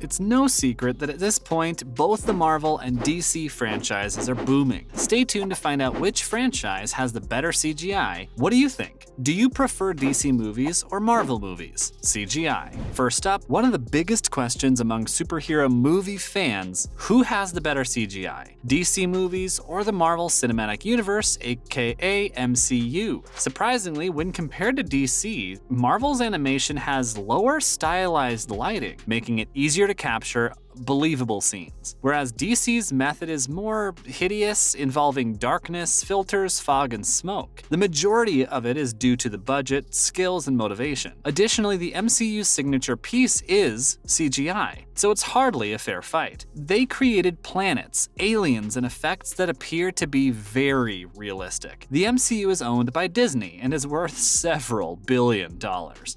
it's no secret that at this point, both the Marvel and DC franchises are booming. Stay tuned to find out which franchise has the better CGI. What do you think? Do you prefer DC movies or Marvel movies? CGI. First up, one of the biggest questions among superhero movie fans: who has the better CGI? DC movies or the Marvel Cinematic Universe, aka MCU? Surprisingly, when compared to DC, Marvel's animation has lower stylized lighting, making it easier to capture believable scenes, whereas DC's method is more hideous, involving darkness, filters, fog, and smoke. The majority of it is due to the budget, skills, and motivation. Additionally, the MCU's signature piece is CGI, so it's hardly a fair fight. They created planets, aliens, and effects that appear to be very realistic. The MCU is owned by Disney and is worth several $billions.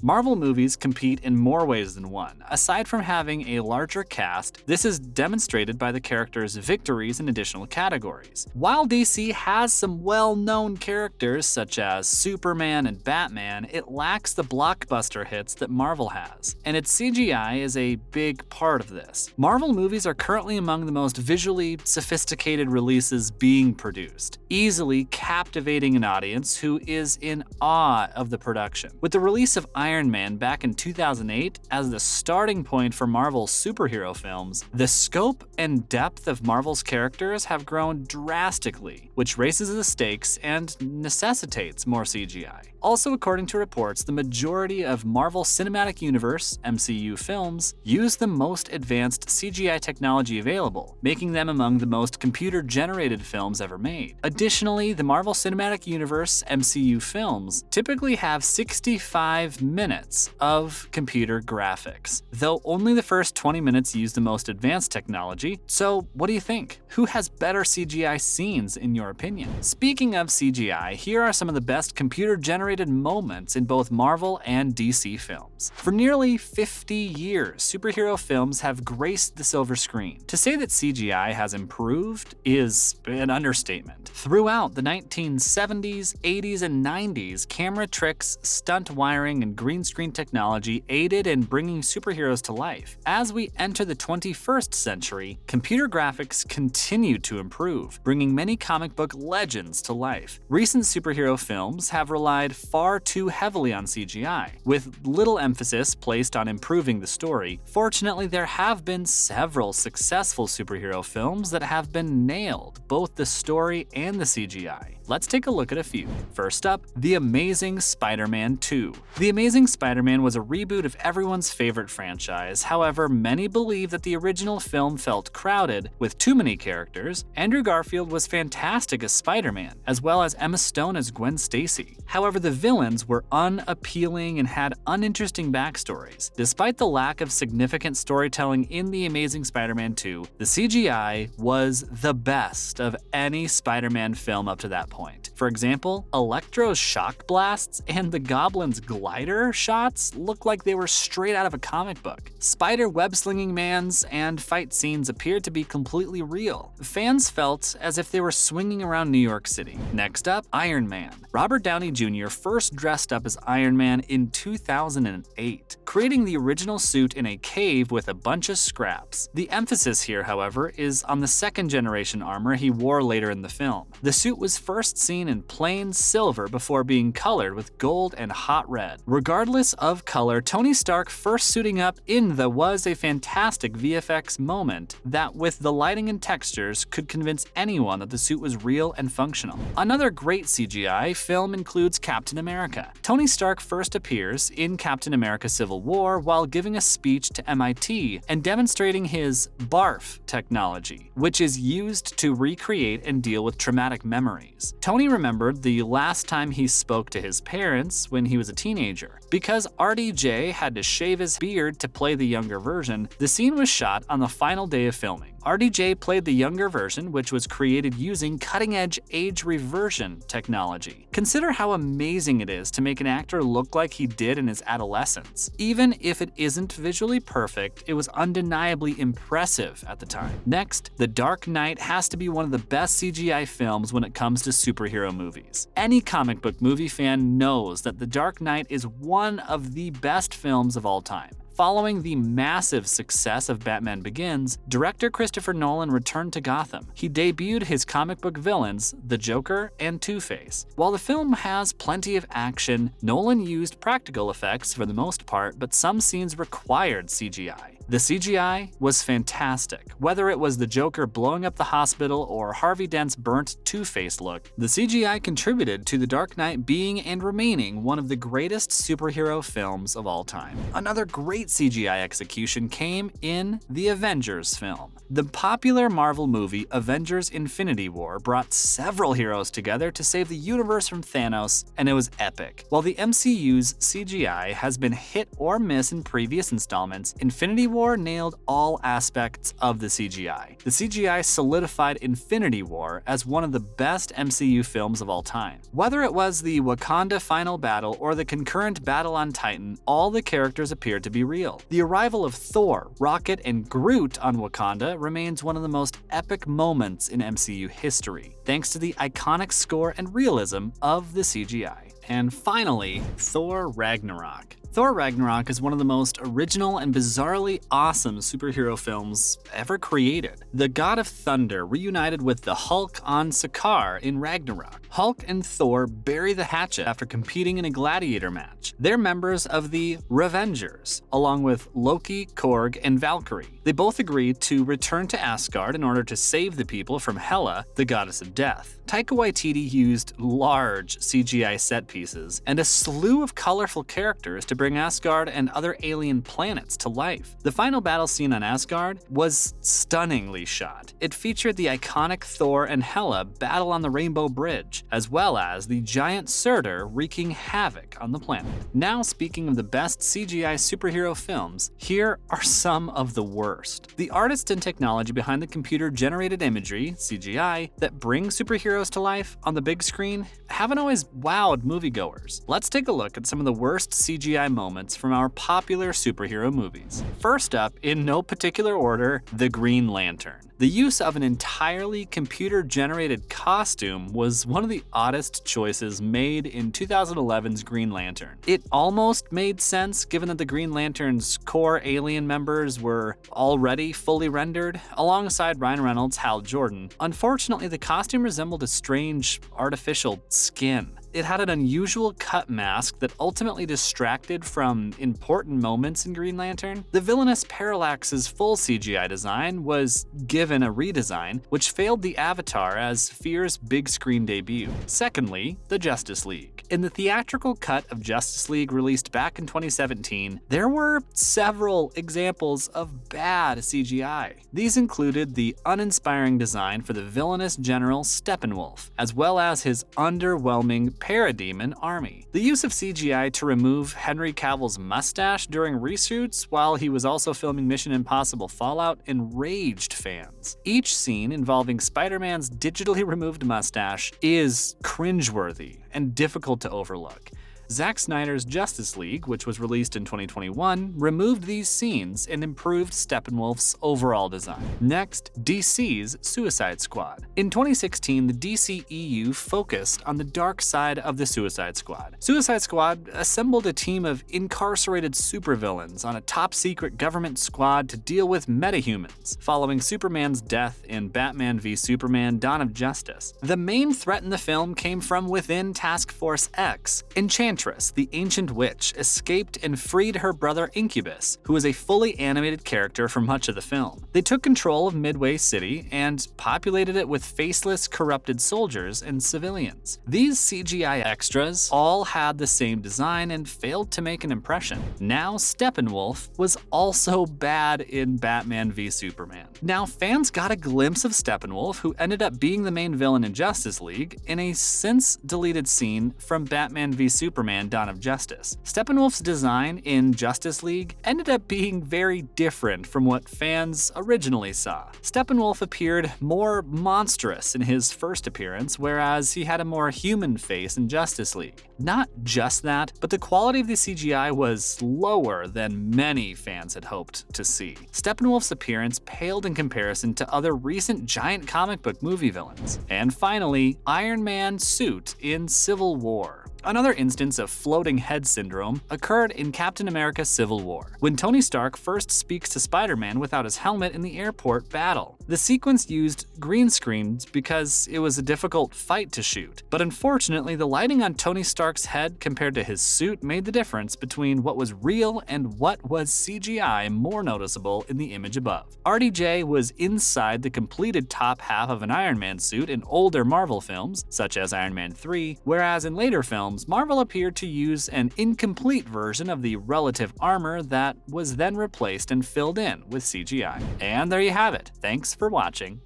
Marvel movies compete in more ways than one. Aside from having a larger cast, this is demonstrated by the characters' victories in additional categories. While DC has some well-known characters such as Superman and Batman, it lacks the blockbuster hits that Marvel has, and its CGI is a big part of this. Marvel movies are currently among the most visually sophisticated releases being produced, easily captivating an audience who is in awe of the production. With the release of Iron Man back in 2008 as the starting point for Marvel's superhero films, the scope and depth of Marvel's characters have grown drastically, which raises the stakes and necessitates more CGI. Also, according to reports, the majority of Marvel Cinematic Universe (MCU) films use the most advanced CGI technology available, making them among the most computer-generated films ever made. Additionally, the Marvel Cinematic Universe (MCU) films typically have 65 minutes of computer graphics, though only the first 20 minutes use the most advanced technology. So, what do you think? Who has better CGI scenes in your opinion? Speaking of CGI, here are some of the best computer-generated moments in both Marvel and DC films. For nearly 50 years, superhero films have graced the silver screen. To say that CGI has improved is an understatement. Throughout the 1970s, 80s, and 90s, camera tricks, stunt wiring, and green screen technology aided in bringing superheroes to life. As we enter the 21st century, computer graphics continue to improve, bringing many comic book legends to life. Recent superhero films have relied far too heavily on CGI, with little emphasis placed on improving the story. Fortunately, there have been several successful superhero films that have been nailed, both the story and the CGI. Let's take a look at a few. First up, The Amazing Spider-Man 2. The Amazing Spider-Man was a reboot of everyone's favorite franchise. However, many believe that the original film felt crowded with too many characters. Andrew Garfield was fantastic as Spider-Man, as well as Emma Stone as Gwen Stacy. However, the villains were unappealing and had uninteresting backstories. Despite the lack of significant storytelling in The Amazing Spider-Man 2, the CGI was the best of any Spider-Man film up to that point. For example, Electro's shock blasts and the Goblin's glider shots look like they were straight out of a comic book. Spider web-slinging mans and fight scenes appeared to be completely real. Fans felt as if they were swinging around New York City. Next up, Iron Man. Robert Downey Jr. first dressed up as Iron Man in 2008, creating the original suit in a cave with a bunch of scraps. The emphasis here, however, is on the second-generation armor he wore later in the film. The suit was first seen in plain silver before being colored with gold and hot red. Regardless of color, Tony Stark first suiting up in the was a fantastic VFX moment that, with the lighting and textures, could convince anyone that the suit was real and functional. Another great CGI film includes Captain America. Tony Stark first appears in Captain America Civil War while giving a speech to MIT and demonstrating his BARF technology, which is used to recreate and deal with traumatic memories. Tony remembered the last time he spoke to his parents when he was a teenager. Because RDJ had to shave his beard to play the younger version, the scene was shot on the final day of filming. RDJ played the younger version, which was created using cutting-edge age reversion technology. Consider how amazing it is to make an actor look like he did in his adolescence. Even if it isn't visually perfect, it was undeniably impressive at the time. Next, The Dark Knight has to be one of the best CGI films when it comes to superhero movies. Any comic book movie fan knows that The Dark Knight is one of the best films of all time. Following the massive success of Batman Begins, director Christopher Nolan returned to Gotham. He debuted his comic book villains, the Joker and Two-Face. While the film has plenty of action, Nolan used practical effects for the most part, but some scenes required CGI. The CGI was fantastic. Whether it was the Joker blowing up the hospital or Harvey Dent's burnt Two-Face look, the CGI contributed to The Dark Knight being and remaining one of the greatest superhero films of all time. Another great CGI execution came in the Avengers film. The popular Marvel movie Avengers Infinity War brought several heroes together to save the universe from Thanos, and it was epic. While the MCU's CGI has been hit or miss in previous installments, Infinity War nailed all aspects of the CGI. The CGI solidified Infinity War as one of the best MCU films of all time. Whether it was the Wakanda final battle or the concurrent battle on Titan, all the characters appeared to be real. The arrival of Thor, Rocket, and Groot on Wakanda remains one of the most epic moments in MCU history, thanks to the iconic score and realism of the CGI. And finally, Thor Ragnarok. Thor Ragnarok is one of the most original and bizarrely awesome superhero films ever created. The god of thunder reunited with the Hulk on Sakaar in Ragnarok. Hulk and Thor bury the hatchet after competing in a gladiator match. They're members of the Revengers, along with Loki, Korg, and Valkyrie. They both agree to return to Asgard in order to save the people from Hela, the goddess of death. Taika Waititi used large CGI set pieces and a slew of colorful characters to bring Asgard and other alien planets to life. The final battle scene on Asgard was stunningly shot. It featured the iconic Thor and Hela battle on the Rainbow Bridge, as well as the giant Surtur wreaking havoc on the planet. Now, speaking of the best CGI superhero films, here are some of the worst. The artist and technology behind the computer-generated imagery, CGI, that bring superheroes to life on the big screen haven't always wowed moviegoers. Let's take a look at some of the worst CGI moments from our popular superhero movies. First up, in no particular order, the Green Lantern. The use of an entirely computer-generated costume was one of the oddest choices made in 2011's Green Lantern. It almost made sense given that the Green Lantern's core alien members were already fully rendered, alongside Ryan Reynolds' Hal Jordan. Unfortunately, the costume resembled a strange, artificial skin. It had an unusual cut mask that ultimately distracted from important moments in Green Lantern. The villainous Parallax's full CGI design was given a redesign, which failed the Avatar as Fear's big screen debut. Secondly, the Justice League. In the theatrical cut of Justice League released back in 2017, there were several examples of bad CGI. These included the uninspiring design for the villainous General Steppenwolf, as well as his underwhelming Parademon army. The use of CGI to remove Henry Cavill's mustache during reshoots while he was also filming Mission Impossible Fallout enraged fans. Each scene involving Spider-Man's digitally removed mustache is cringeworthy and difficult to overlook. Zack Snyder's Justice League, which was released in 2021, removed these scenes and improved Steppenwolf's overall design. Next, DC's Suicide Squad. In 2016, the DCEU focused on the dark side of the Suicide Squad. Suicide Squad assembled a team of incarcerated supervillains on a top-secret government squad to deal with metahumans, following Superman's death in Batman v Superman: Dawn of Justice. The main threat in the film came from within Task Force X. Enchantress, the ancient witch, escaped and freed her brother Incubus, who is a fully animated character for much of the film. They took control of Midway City and populated it with faceless, corrupted soldiers and civilians. These CGI extras all had the same design and failed to make an impression. Now, Steppenwolf was also bad in Batman v Superman. Now, fans got a glimpse of Steppenwolf, who ended up being the main villain in Justice League, in a since-deleted scene from Batman v Superman: Dawn of Justice. Steppenwolf's design in Justice League ended up being very different from what fans originally saw. Steppenwolf appeared more monstrous in his first appearance, whereas he had a more human face in Justice League. Not just that, but the quality of the CGI was lower than many fans had hoped to see. Steppenwolf's appearance paled in comparison to other recent giant comic book movie villains. And finally, Iron Man's suit in Civil War. Another instance of floating head syndrome occurred in Captain America: Civil War, when Tony Stark first speaks to Spider-Man without his helmet in the airport battle. The sequence used green screens because it was a difficult fight to shoot, but unfortunately the lighting on Tony Stark's head compared to his suit made the difference between what was real and what was CGI more noticeable in the image above. RDJ was inside the completed top half of an Iron Man suit in older Marvel films, such as Iron Man 3, whereas in later films, Marvel appeared to use an incomplete version of the relative armor that was then replaced and filled in with CGI. And there you have it. Thanks for watching.